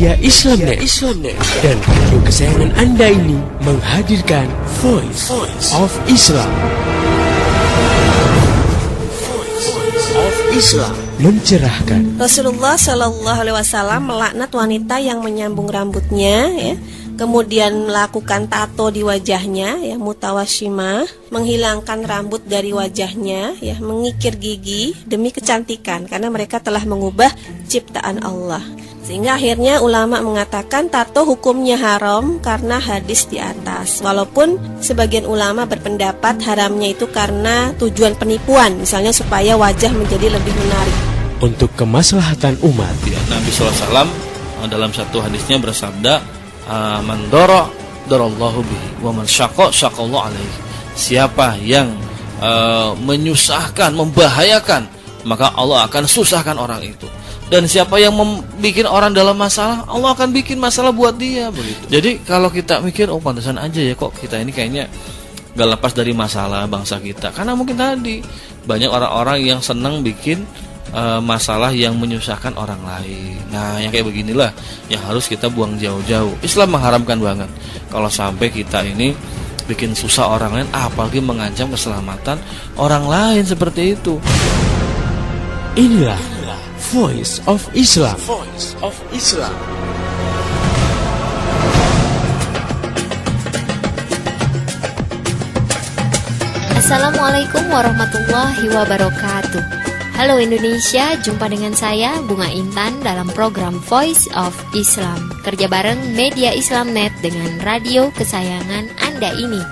Media Islamnet dan radio kesayangan Anda ini menghadirkan Voice of Islam. Islam mencerahkan. Rasulullah Shallallahu Alaihi Wasallam melaknat wanita yang menyambung rambutnya, ya, kemudian melakukan tato di wajahnya, ya, mutawasyimah, menghilangkan rambut dari wajahnya, ya, mengikir gigi demi kecantikan karena mereka telah mengubah ciptaan Allah. Sehingga akhirnya ulama mengatakan tato hukumnya haram karena hadis di atas. Walaupun sebagian ulama berpendapat haramnya itu karena tujuan penipuan, misalnya supaya wajah menjadi lebih menarik. Untuk kemaslahatan umat, ya, Nabi SAW dalam satu hadisnya bersabda, man darallahu bihi wa man syaqallahu alaihi. Siapa yang menyusahkan, membahayakan, maka Allah akan susahkan orang itu. Dan siapa yang membuat orang dalam masalah, Allah akan bikin masalah buat dia, begitu. Jadi kalau kita mikir, oh pantasan aja ya kok kita ini kayaknya gak lepas dari masalah bangsa kita. Karena mungkin tadi banyak orang-orang yang senang bikin masalah yang menyusahkan orang lain. Nah, yang kayak beginilah yang harus kita buang jauh-jauh. Islam mengharamkan banget kalau sampai kita ini bikin susah orang lain, apalagi mengancam keselamatan orang lain seperti itu. Inilah Voice of Islam. Assalamualaikum warahmatullahi wabarakatuh. Halo Indonesia, jumpa dengan saya Bunga Intan dalam program Voice of Islam. Kerja bareng Media Islamnet dengan radio kesayangan Anda ini.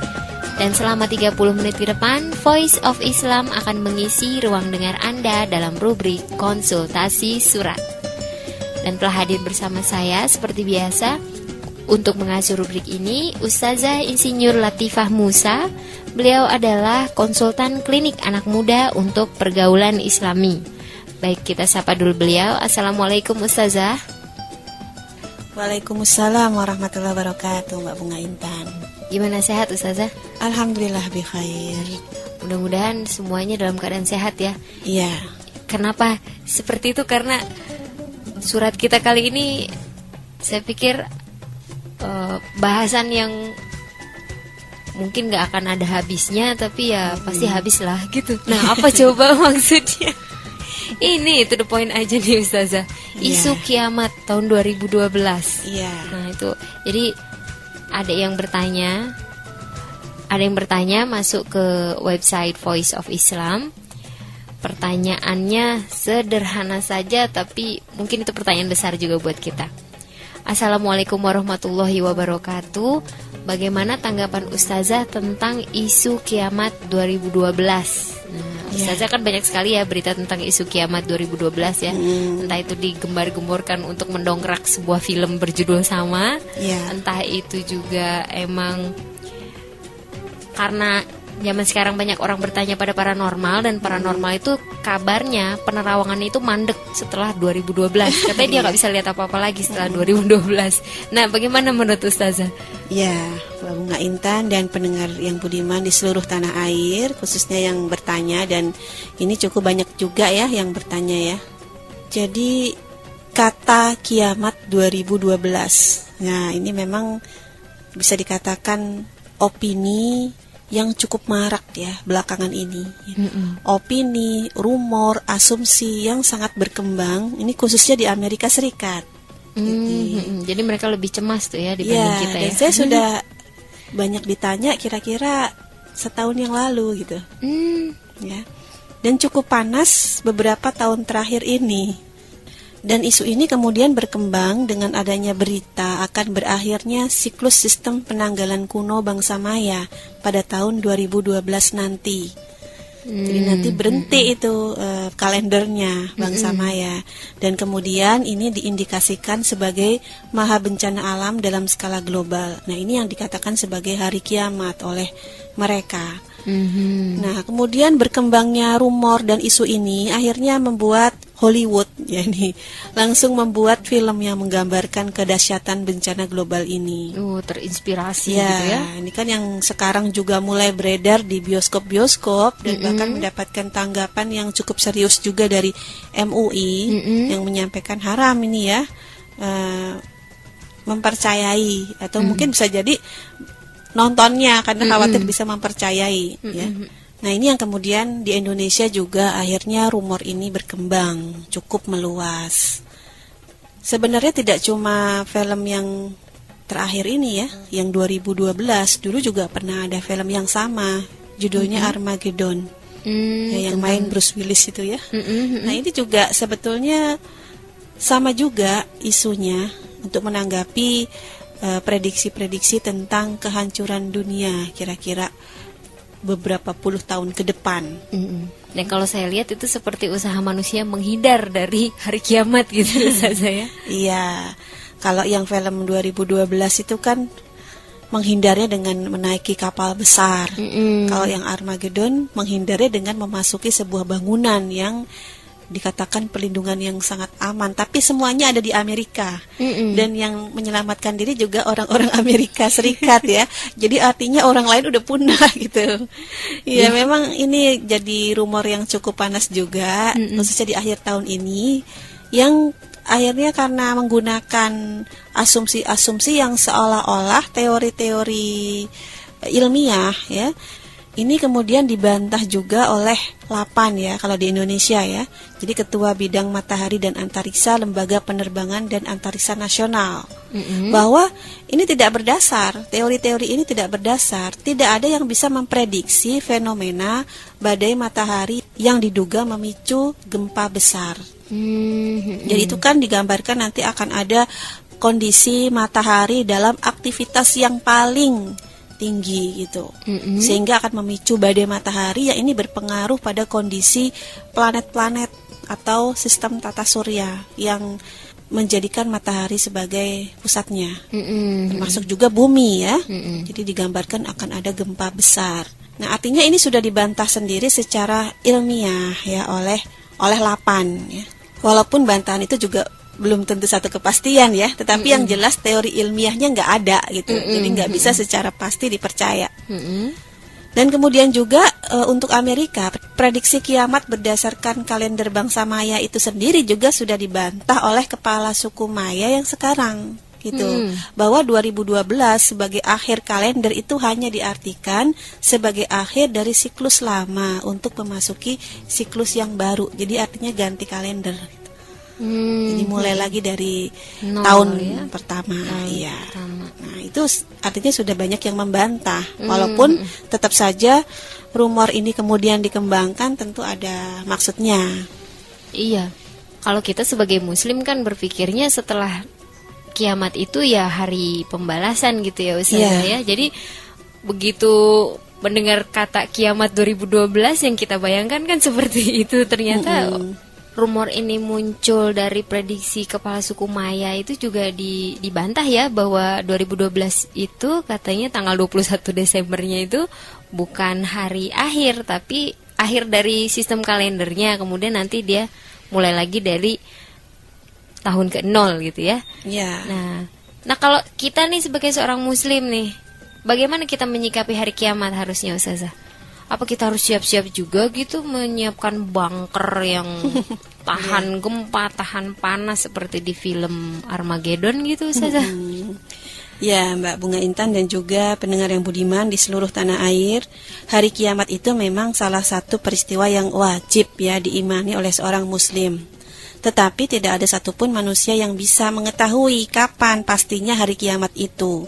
Dan selama 30 menit ke depan, Voice of Islam akan mengisi ruang dengar Anda dalam rubrik konsultasi surat. Dan telah hadir bersama saya seperti biasa untuk mengasuh rubrik ini, Ustazah Insinyur Latifah Musa. Beliau adalah konsultan klinik anak muda untuk pergaulan Islami. Baik, kita sapa dulu beliau. Assalamualaikum Ustazah. Waalaikumsalam warahmatullahi wabarakatuh, Mbak Bunga Intan. Gimana, sehat Ustazah? Alhamdulillah bikhair. Mudah-mudahan semuanya dalam keadaan sehat ya. Iya. Kenapa seperti itu? Karena surat kita kali ini saya pikir bahasan yang mungkin gak akan ada habisnya, tapi ya pasti habis lah gitu. Nah, apa coba maksudnya? Ini to the point aja nih Ustazah. Isu kiamat tahun 2012. Iya. Nah, itu. Jadi ada yang bertanya masuk ke website Voice of Islam. Pertanyaannya sederhana saja, tapi mungkin itu pertanyaan besar juga buat kita. Assalamualaikum warahmatullahi wabarakatuh. Bagaimana tanggapan Ustazah tentang isu kiamat 2012? Nah, Ustazah kan banyak sekali ya berita tentang isu kiamat 2012 ya. Entah itu digembar-gemborkan untuk mendongkrak sebuah film berjudul sama, entah itu juga emang karena zaman sekarang banyak orang bertanya pada paranormal, dan paranormal itu kabarnya penerawangannya itu mandek setelah 2012. Katanya dia gak bisa lihat apa-apa lagi setelah 2012. Nah, bagaimana menurut Ustazah? Ya, Mbak Bunga Intan dan pendengar yang budiman di seluruh tanah air, khususnya yang bertanya, dan ini cukup banyak juga ya yang bertanya ya. Jadi kata kiamat 2012. Nah, ini memang bisa dikatakan opini yang cukup marak ya belakangan ini. Opini, rumor, asumsi yang sangat berkembang. Ini khususnya di Amerika Serikat. Jadi mereka lebih cemas tuh ya dibanding kita ya. Dan saya sudah banyak ditanya kira-kira setahun yang lalu gitu. Ya. Dan cukup panas beberapa tahun terakhir ini. Dan isu ini kemudian berkembang dengan adanya berita akan berakhirnya siklus sistem penanggalan kuno bangsa Maya pada tahun 2012 nanti. Jadi nanti berhenti itu kalendernya bangsa Maya. Dan kemudian ini diindikasikan sebagai maha bencana alam dalam skala global. Nah, ini yang dikatakan sebagai hari kiamat oleh mereka. Nah, kemudian berkembangnya rumor dan isu ini akhirnya membuat Hollywood yakni langsung membuat film yang menggambarkan kedahsyatan bencana global ini. Terinspirasi ya, gitu ya. Ini kan yang sekarang juga mulai beredar di bioskop-bioskop dan bahkan mendapatkan tanggapan yang cukup serius juga dari MUI yang menyampaikan haram ini ya. mempercayai, atau mungkin bisa jadi nontonnya karena khawatir bisa mempercayai, ya. Nah, ini yang kemudian di Indonesia juga akhirnya rumor ini berkembang cukup meluas. Sebenarnya tidak cuma film yang terakhir ini ya, yang 2012, dulu juga pernah ada film yang sama, judulnya Armageddon. Ya, yang main Bruce Willis itu ya. Nah, ini juga sebetulnya sama juga isunya untuk menanggapi prediksi-prediksi tentang kehancuran dunia kira-kira beberapa puluh tahun ke depan. Dan kalau saya lihat itu seperti usaha manusia menghindar dari hari kiamat gitu saja ya. Iya. Kalau yang film 2012 itu kan menghindarnya dengan menaiki kapal besar. Kalau yang Armageddon menghindarnya dengan memasuki sebuah bangunan yang dikatakan perlindungan yang sangat aman, tapi semuanya ada di Amerika. Dan yang menyelamatkan diri juga orang-orang Amerika Serikat ya. Jadi artinya orang lain udah punah gitu. Ya, memang ini jadi rumor yang cukup panas juga, khususnya di akhir tahun ini, yang akhirnya karena menggunakan asumsi-asumsi yang seolah-olah teori-teori ilmiah ya. Ini kemudian dibantah juga oleh LAPAN ya, kalau di Indonesia ya. Jadi Ketua Bidang Matahari dan Antariksa Lembaga Penerbangan dan Antariksa Nasional. Bahwa ini tidak berdasar, teori-teori ini tidak berdasar. Tidak ada yang bisa memprediksi fenomena badai matahari yang diduga memicu gempa besar. Jadi itu kan digambarkan nanti akan ada kondisi matahari dalam aktivitas yang paling tinggi gitu, sehingga akan memicu badai matahari yang ini berpengaruh pada kondisi planet-planet atau sistem tata surya yang menjadikan matahari sebagai pusatnya, termasuk juga bumi ya. Jadi digambarkan akan ada gempa besar. Nah, artinya ini sudah dibantah sendiri secara ilmiah ya oleh LAPAN ya. Walaupun bantahan itu juga belum tentu satu kepastian ya, tetapi yang jelas teori ilmiahnya nggak ada gitu, jadi nggak bisa secara pasti dipercaya. Dan kemudian juga untuk Amerika, prediksi kiamat berdasarkan kalender bangsa Maya itu sendiri juga sudah dibantah oleh kepala suku Maya yang sekarang gitu, bahwa 2012 sebagai akhir kalender itu hanya diartikan sebagai akhir dari siklus lama untuk memasuki siklus yang baru, jadi artinya ganti kalender. Jadi mulai lagi dari tahun pertama, iya. Nah, itu artinya sudah banyak yang membantah. Walaupun tetap saja rumor ini kemudian dikembangkan, tentu ada maksudnya. Iya. Kalau kita sebagai muslim kan berpikirnya setelah kiamat itu ya hari pembalasan gitu ya Ustazah ya. Jadi begitu mendengar kata kiamat 2012 yang kita bayangkan kan seperti itu, ternyata rumor ini muncul dari prediksi kepala suku Maya itu juga dibantah ya, bahwa 2012 itu katanya tanggal 21 Desembernya itu bukan hari akhir, tapi akhir dari sistem kalendernya. Kemudian nanti dia mulai lagi dari tahun ke-0 gitu ya. Nah kalau kita nih sebagai seorang muslim nih, bagaimana kita menyikapi hari kiamat harusnya Ustazah? Apa kita harus siap-siap juga gitu, menyiapkan bunker yang tahan gempa, tahan panas seperti di film Armageddon gitu Ustazah? Ya, Mbak Bunga Intan dan juga pendengar yang budiman di seluruh tanah air, hari kiamat itu memang salah satu peristiwa yang wajib ya diimani oleh seorang muslim. Tetapi tidak ada satupun manusia yang bisa mengetahui kapan pastinya hari kiamat itu.